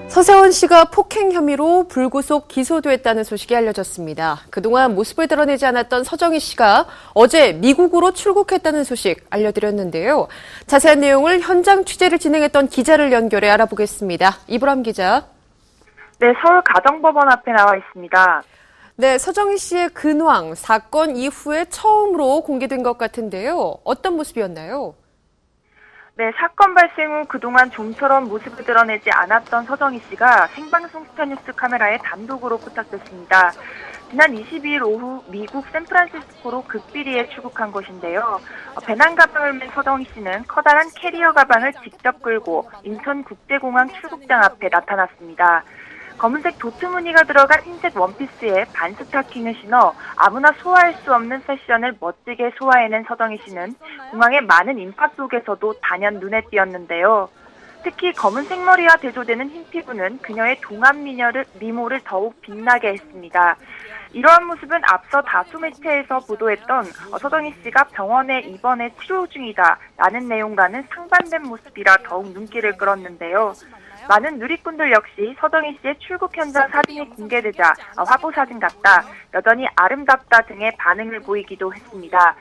서세원 씨가 폭행 혐의로 불구속 기소됐다는 소식이 알려졌습니다. 그동안 모습을 드러내지 않았던 서정희 씨가 어제 미국으로 출국했다는 소식 알려드렸는데요. 자세한 내용을 현장 취재를 진행했던 기자를 연결해 알아보겠습니다. 이보람 기자. 네, 서울가정법원 앞에 나와 있습니다. 네, 서정희 씨의 근황, 사건 이후에 처음으로 공개된 것 같은데요. 어떤 모습이었나요? 네, 사건 발생 후 그동안 좀처럼 모습을 드러내지 않았던 서정희 씨가 생방송 스타뉴스 카메라에 단독으로 포착됐습니다. 지난 22일 오후 미국 샌프란시스코로 극비리에 출국한 것인데요. 배낭 가방을 맨 서정희 씨는 커다란 캐리어 가방을 직접 끌고 인천국제공항 출국장 앞에 나타났습니다. 검은색 도트 무늬가 들어간 흰색 원피스에 반스타킹을 신어 아무나 소화할 수 없는 패션을 멋지게 소화해낸 서정희 씨는 공항의 많은 인파 속에서도 단연 눈에 띄었는데요. 특히 검은색 머리와 대조되는 흰 피부는 그녀의 동안 미모를 더욱 빛나게 했습니다. 이러한 모습은 앞서 다수 매체에서 보도했던 서정희 씨가 병원에 입원해 치료 중이다라는 내용과는 상반된 모습이라 더욱 눈길을 끌었는데요. 많은 누리꾼들 역시 서정희 씨의 출국 현장 사진이 공개되자 화보 사진 같다, 여전히 아름답다 등의 반응을 보이기도 했습니다.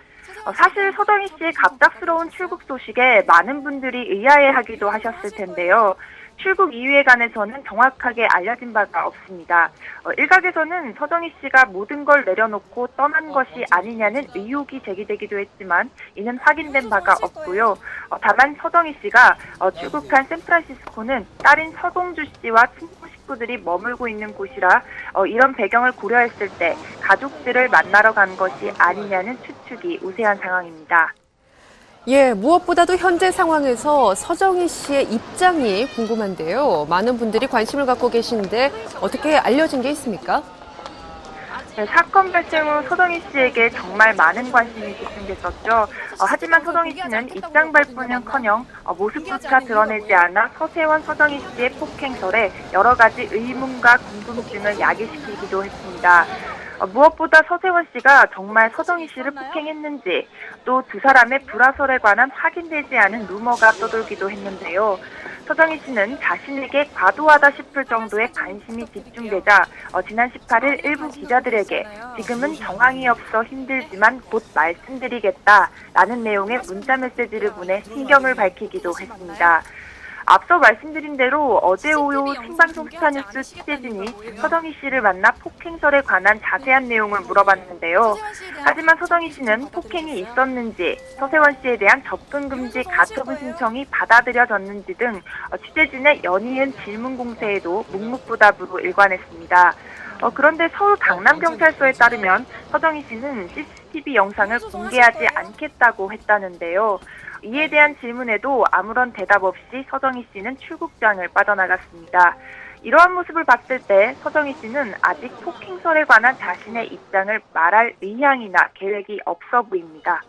사실 서정희 씨의 갑작스러운 출국 소식에 많은 분들이 의아해하기도 하셨을 텐데요. 출국 이유에 관해서는 정확하게 알려진 바가 없습니다. 일각에서는 서정희 씨가 모든 걸 내려놓고 떠난 것이 아니냐는 의혹이 제기되기도 했지만 이는 확인된 바가 없고요. 다만 서정희 씨가 출국한 샌프란시스코는 딸인 서동주 씨와 친구 식구들이 머물고 있는 곳이라 이런 배경을 고려했을 때 가족들을 만나러 간 것이 아니냐는 추측이 우세한 상황입니다. 예, 무엇보다도 현재 상황에서 서정희 씨의 입장이 궁금한데요. 많은 분들이 관심을 갖고 계신데 어떻게 알려진 게 있습니까? 네, 사건 발생 후 서정희 씨에게 정말 많은 관심이 집중됐었죠. 하지만 서정희 씨는 입장 발표는커녕 모습조차 드러내지 않아 서세원 서정희 씨의 폭행설에 여러 가지 의문과 궁금증을 야기시키기도 했습니다. 무엇보다 서세원 씨가 정말 서정희 씨를 폭행했는지, 또 두 사람의 불화설에 관한 확인되지 않은 루머가 떠돌기도 했는데요. 서정희 씨는 자신에게 과도하다 싶을 정도의 관심이 집중되자 지난 18일 일부 기자들에게 지금은 정황이 없어 힘들지만 곧 말씀드리겠다라는 내용의 문자 메시지를 보내 심경을 밝히기도 했습니다. 앞서 말씀드린 대로 어제 오후 생방송 스타뉴스 취재진이 서정희 씨를 만나 폭행설에 관한 자세한 내용을 물어봤는데요. 하지만 서정희 씨는 폭행이 있었는지, 서세원 씨에 대한 접근 금지 가처분 신청이 받아들여졌는지 등 취재진의 연이은 질문 공세에도 묵묵부답으로 일관했습니다. 그런데 서울 강남경찰서에 따르면 서정희 씨는 CCTV 영상을 공개하지 않겠다고 했다는데요. 이에 대한 질문에도 아무런 대답 없이 서정희 씨는 출국장을 빠져나갔습니다. 이러한 모습을 봤을 때 서정희 씨는 아직 폭행설에 관한 자신의 입장을 말할 의향이나 계획이 없어 보입니다.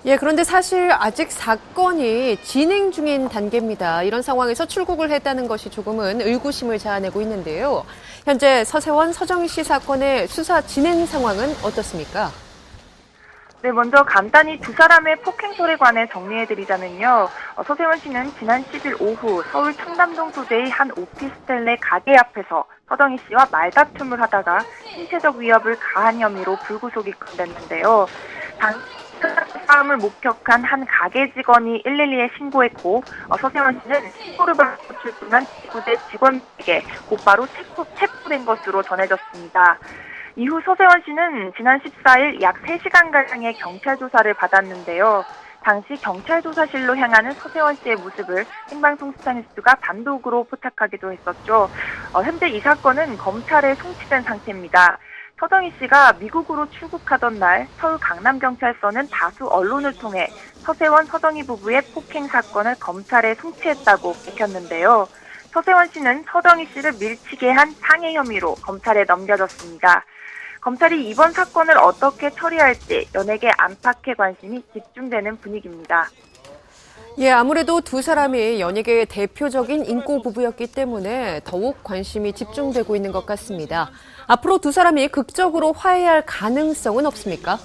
예, 그런데 사실 아직 사건이 진행 중인 단계입니다. 이런 상황에서 출국을 했다는 것이 조금은 의구심을 자아내고 있는데요. 현재 서세원, 서정희 씨 사건의 수사 진행 상황은 어떻습니까? 네, 먼저 간단히 두 사람의 폭행설에 관해 정리해드리자면요. 서세원 씨는 지난 10일 오후 서울 청담동 소재의 한 오피스텔 내 가게 앞에서 서정희 씨와 말다툼을 하다가 신체적 위협을 가한 혐의로 불구속 입건됐는데요. 싸움을 목격한 한 가게 직원이 112에 신고했고 서세원 씨는 신고를 받고 출근한 지구대 직원에게 곧바로 체포된 것으로 전해졌습니다. 이후 서세원 씨는 지난 14일 약 3시간가량의 경찰 조사를 받았는데요. 당시 경찰 조사실로 향하는 서세원 씨의 모습을 생방송 스타뉴스가 단독으로 포착하기도 했었죠. 현재 이 사건은 검찰에 송치된 상태입니다. 서정희 씨가 미국으로 출국하던 날 서울 강남경찰서는 다수 언론을 통해 서세원, 서정희 부부의 폭행 사건을 검찰에 송치했다고 밝혔는데요. 서세원 씨는 서정희 씨를 밀치게 한 상해 혐의로 검찰에 넘겨졌습니다. 검찰이 이번 사건을 어떻게 처리할지 연예계 안팎의 관심이 집중되는 분위기입니다. 예, 아무래도 두 사람이 연예계의 대표적인 인고 부부였기 때문에 더욱 관심이 집중되고 있는 것 같습니다. 앞으로 두 사람이 극적으로 화해할 가능성은 없습니까?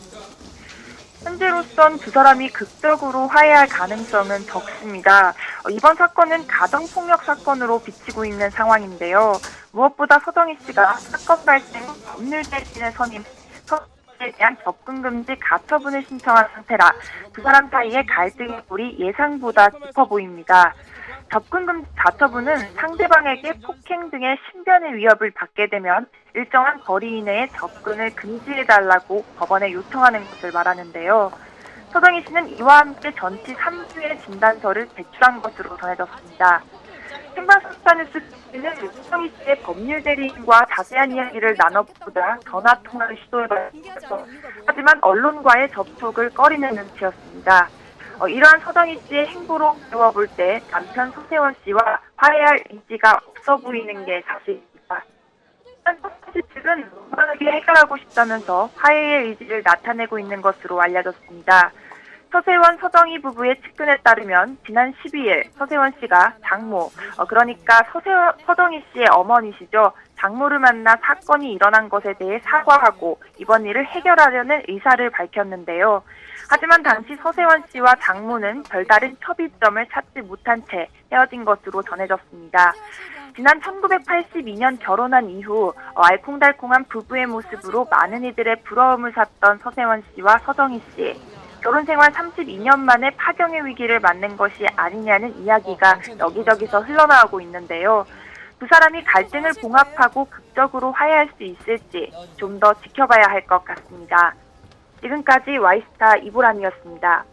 현재로선 두 사람이 극적으로 화해할 가능성은 적습니다. 이번 사건은 가정폭력 사건으로 비치고 있는 상황인데요. 무엇보다 서정희 씨가 사건 발생 후 법률 대신에 선임, 서정희에 대한 접근 금지 가처분을 신청한 상태라 두 사람 사이의 갈등의 골이 예상보다 깊어 보입니다. 접근 금지 가처분은 상대방에게 폭행 등의 신변의 위협을 받게 되면 일정한 거리 이내에 접근을 금지해달라고 법원에 요청하는 것을 말하는데요. 서정희 씨는 이와 함께 전치 3주의 진단서를 제출한 것으로 전해졌습니다. 생방송스타뉴스는 서정희 씨의 법률 대리인과 자세한 이야기를 나눠보다 전화 통화를 시도해봤습니다. 하지만 언론과의 접촉을 꺼리는 눈치였습니다. 이러한 서정희 씨의 행보로 배워볼 때 남편 서세원 씨와 화해할 의지가 없어 보이는 게 사실입니다. 서세원 씨 측은 원만하게 해결하고 싶다면서 화해의 의지를 나타내고 있는 것으로 알려졌습니다. 서세원, 서정희 부부의 측근에 따르면 지난 12일 서세원 씨가 장모, 그러니까 서정희 씨의 어머니시죠. 장모를 만나 사건이 일어난 것에 대해 사과하고 이번 일을 해결하려는 의사를 밝혔는데요. 하지만 당시 서세원 씨와 장모는 별다른 협의점을 찾지 못한 채 헤어진 것으로 전해졌습니다. 지난 1982년 결혼한 이후 알콩달콩한 부부의 모습으로 많은 이들의 부러움을 샀던 서세원 씨와 서정희 씨. 결혼 생활 32년 만에 파경의 위기를 맞는 것이 아니냐는 이야기가 여기저기서 흘러나오고 있는데요. 두 사람이 갈등을 봉합하고 극적으로 화해할 수 있을지 좀 더 지켜봐야 할 것 같습니다. 지금까지 와이스타 이보람이었습니다.